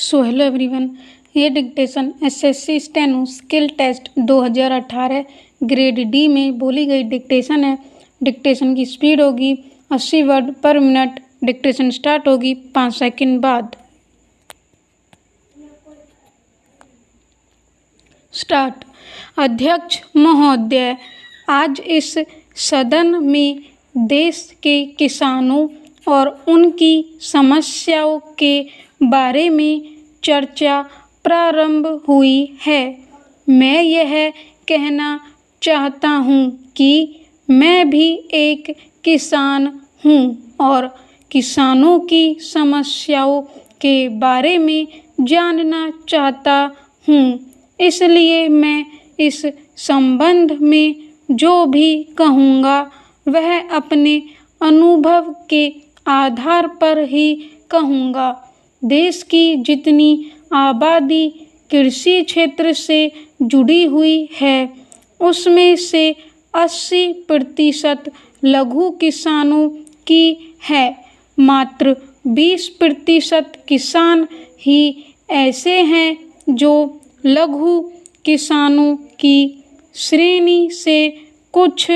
सो hello everyone, ये dictation SSC steno skill test 2018 grade D में बोली गई डिक्टेशन है। डिक्टेशन की स्पीड होगी 80 वर्ड पर मिनट। डिक्टेशन स्टार्ट होगी 5 सेकंड बाद। स्टार्ट। अध्यक्ष महोदय, आज इस सदन में देश के किसानों और उनकी समस्याओं के बारे में चर्चा प्रारंभ हुई है। मैं यह कहना चाहता हूँ कि मैं भी एक किसान हूँ और किसानों की समस्याओं के बारे में जानना चाहता हूँ। इसलिए मैं इस संबंध में जो भी कहूँगा वह अपने अनुभव के आधार पर ही कहूँगा। देश की जितनी आबादी कृषि क्षेत्र से जुड़ी हुई है, उसमें से 80% लघु किसानों की है। मात्र 20% किसान ही ऐसे हैं जो लघु किसानों की श्रेणी से कुछ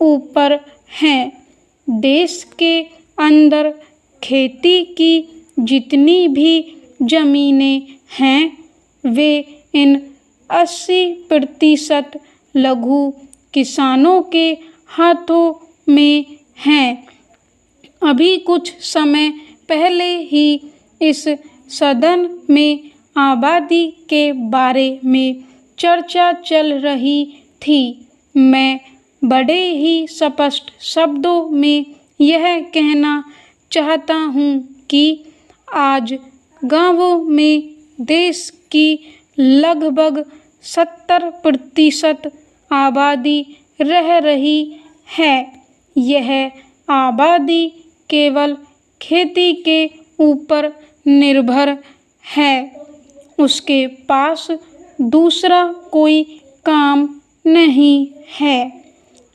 ऊपर हैं। देश के अंदर खेती की जितनी भी ज़मीनें हैं, वे इन 80% लघु किसानों के हाथों में हैं। अभी कुछ समय पहले ही इस सदन में आबादी के बारे में चर्चा चल रही थी। मैं बड़े ही स्पष्ट शब्दों में यह कहना चाहता हूँ कि आज गांवों में देश की लगभग 70% आबादी रह रही है। यह आबादी केवल खेती के ऊपर निर्भर है। उसके पास दूसरा कोई काम नहीं है।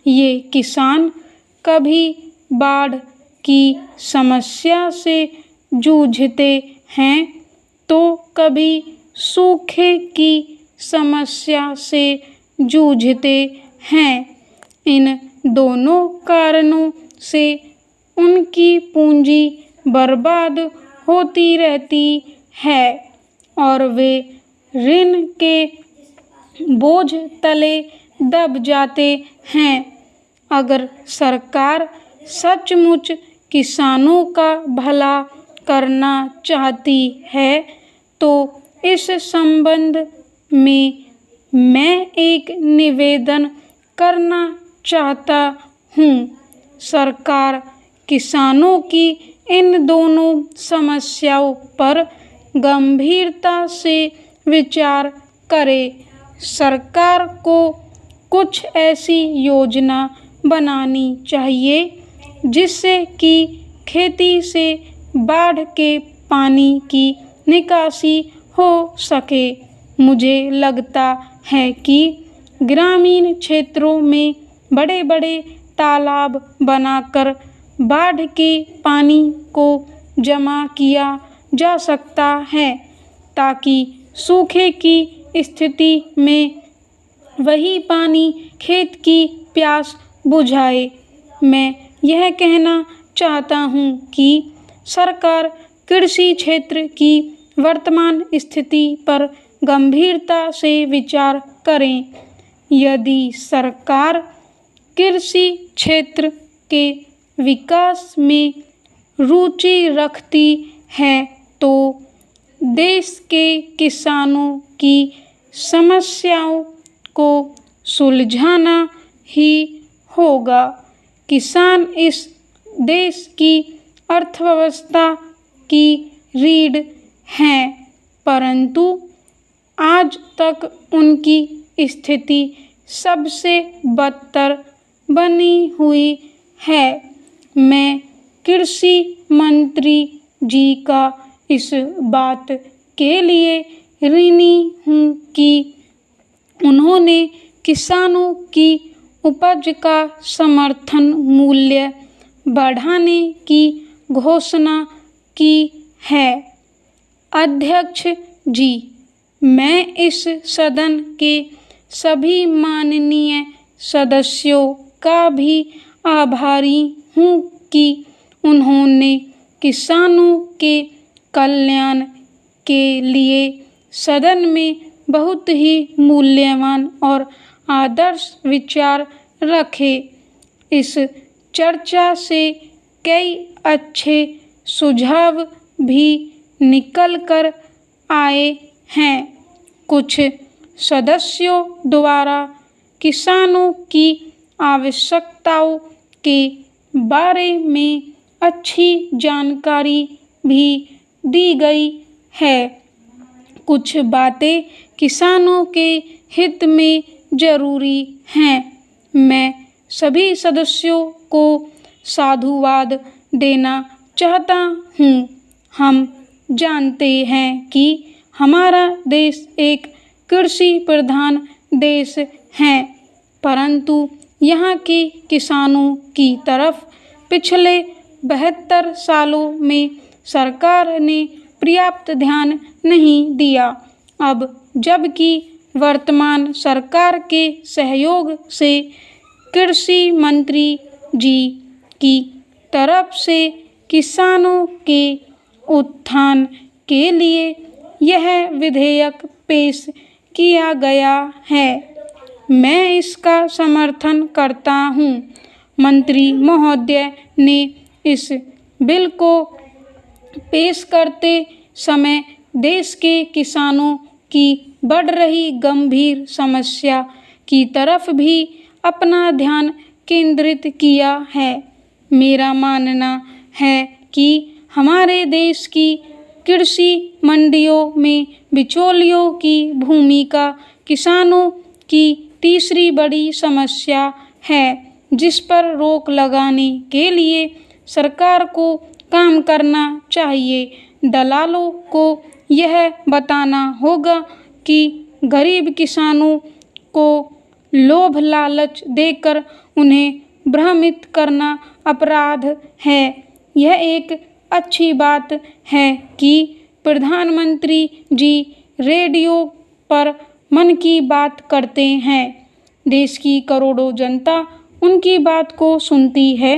ये किसान कभी बाढ़ की समस्या से जूझते हैं तो कभी सूखे की समस्या से जूझते हैं। इन दोनों कारणों से उनकी पूंजी बर्बाद होती रहती है और वे ऋण के बोझ तले दब जाते हैं। अगर सरकार सचमुच किसानों का भला करना चाहती है तो इस संबंध में मैं एक निवेदन करना चाहता हूँ। सरकार किसानों की इन दोनों समस्याओं पर गंभीरता से विचार करे। सरकार को कुछ ऐसी योजना बनानी चाहिए जिससे कि खेती से बाढ़ के पानी की निकासी हो सके। मुझे लगता है कि ग्रामीण क्षेत्रों में बड़े बड़े तालाब बनाकर बाढ़ के पानी को जमा किया जा सकता है ताकि सूखे की स्थिति में वही पानी खेत की प्यास बुझाए। मैं यह कहना चाहता हूँ कि सरकार कृषि क्षेत्र की वर्तमान स्थिति पर गंभीरता से विचार करें। यदि सरकार कृषि क्षेत्र के विकास में रुचि रखती है तो देश के किसानों की समस्याओं को सुलझाना ही होगा। किसान इस देश की अर्थव्यवस्था की रीढ़ हैं, परंतु आज तक उनकी स्थिति सबसे बदतर बनी हुई है। मैं कृषि मंत्री जी का इस बात के लिए ऋणी हूँ कि उन्होंने किसानों की उपज का समर्थन मूल्य बढ़ाने की घोषणा की है। अध्यक्ष जी, मैं इस सदन के सभी माननीय सदस्यों का भी आभारी हूँ कि उन्होंने किसानों के कल्याण के लिए सदन में बहुत ही मूल्यवान और आदर्श विचार रखे। इस चर्चा से कई अच्छे सुझाव भी निकल कर आए हैं। कुछ सदस्यों द्वारा किसानों की आवश्यकताओं के बारे में अच्छी जानकारी भी दी गई है। कुछ बातें किसानों के हित में जरूरी हैं। मैं सभी सदस्यों को साधुवाद देना चाहता हूँ। हम जानते हैं कि हमारा देश एक कृषि प्रधान देश है, परंतु यहाँ के किसानों की तरफ पिछले 72 सालों में सरकार ने पर्याप्त ध्यान नहीं दिया। अब जबकि वर्तमान सरकार के सहयोग से कृषि मंत्री जी की तरफ से किसानों के उत्थान के लिए यह विधेयक पेश किया गया है, मैं इसका समर्थन करता हूँ। मंत्री महोदय ने इस बिल को पेश करते समय देश के किसानों की बढ़ रही गंभीर समस्या की तरफ भी अपना ध्यान केंद्रित किया है। मेरा मानना है कि हमारे देश की कृषि मंडियों में बिचौलियों की भूमिका किसानों की तीसरी बड़ी समस्या है, जिस पर रोक लगाने के लिए सरकार को काम करना चाहिए। दलालों को यह बताना होगा कि गरीब किसानों को लोभ लालच देकर उन्हें भ्रमित करना अपराध है। यह एक अच्छी बात है कि प्रधानमंत्री जी रेडियो पर मन की बात करते हैं। देश की करोड़ों जनता उनकी बात को सुनती है।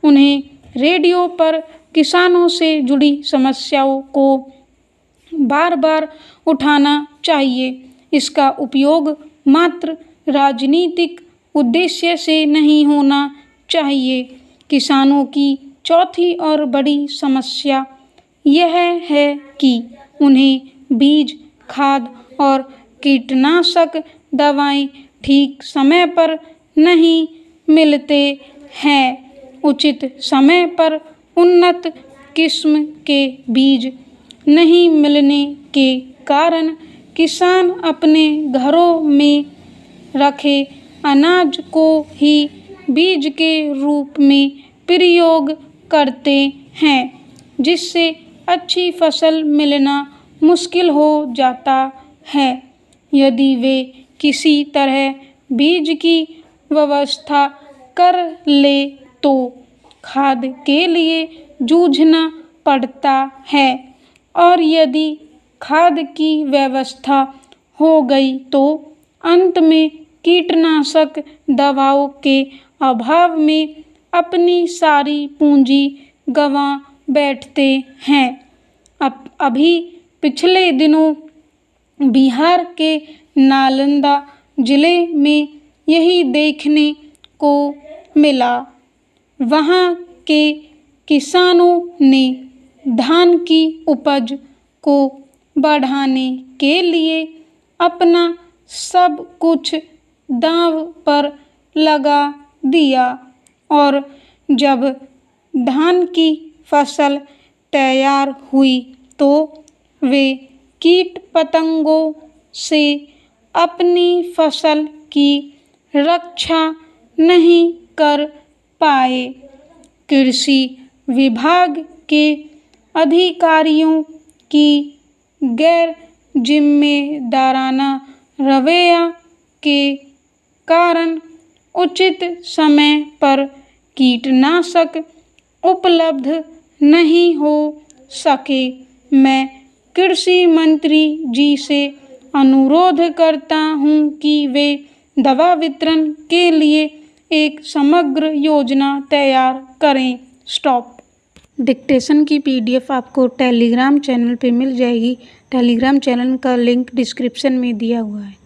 उन्हें रेडियो पर किसानों से जुड़ी समस्याओं को बार बार उठाना चाहिए। इसका उपयोग मात्र राजनीतिक उद्देश्य से नहीं होना चाहिए। किसानों की चौथी और बड़ी समस्या यह है कि उन्हें बीज, खाद और कीटनाशक दवाएं ठीक समय पर नहीं मिलते हैं। उचित समय पर उन्नत किस्म के बीज नहीं मिलने के कारण किसान अपने घरों में रखे अनाज को ही बीज के रूप में प्रयोग करते हैं, जिससे अच्छी फसल मिलना मुश्किल हो जाता है। यदि वे किसी तरह बीज की व्यवस्था कर ले तो खाद के लिए जूझना पड़ता है, और यदि खाद की व्यवस्था हो गई तो अंत में कीटनाशक दवाओं के अभाव में अपनी सारी पूंजी गंवा बैठते हैं। अभी पिछले दिनों बिहार के नालंदा जिले में यही देखने को मिला। वहाँ के किसानों ने धान की उपज को बढ़ाने के लिए अपना सब कुछ दांव पर लगा दिया, और जब धान की फसल तैयार हुई तो वे कीट पतंगों से अपनी फसल की रक्षा नहीं कर पाए। कृषि विभाग के अधिकारियों की गैर जिम्मेदाराना रवैया के कारण उचित समय पर कीटनाशक उपलब्ध नहीं हो सके। मैं कृषि मंत्री जी से अनुरोध करता हूं कि वे दवा वितरण के लिए एक समग्र योजना तैयार करें। स्टॉप। डिक्टेशन की PDF आपको टेलीग्राम चैनल पे मिल जाएगी। टेलीग्राम चैनल का लिंक डिस्क्रिप्शन में दिया हुआ है।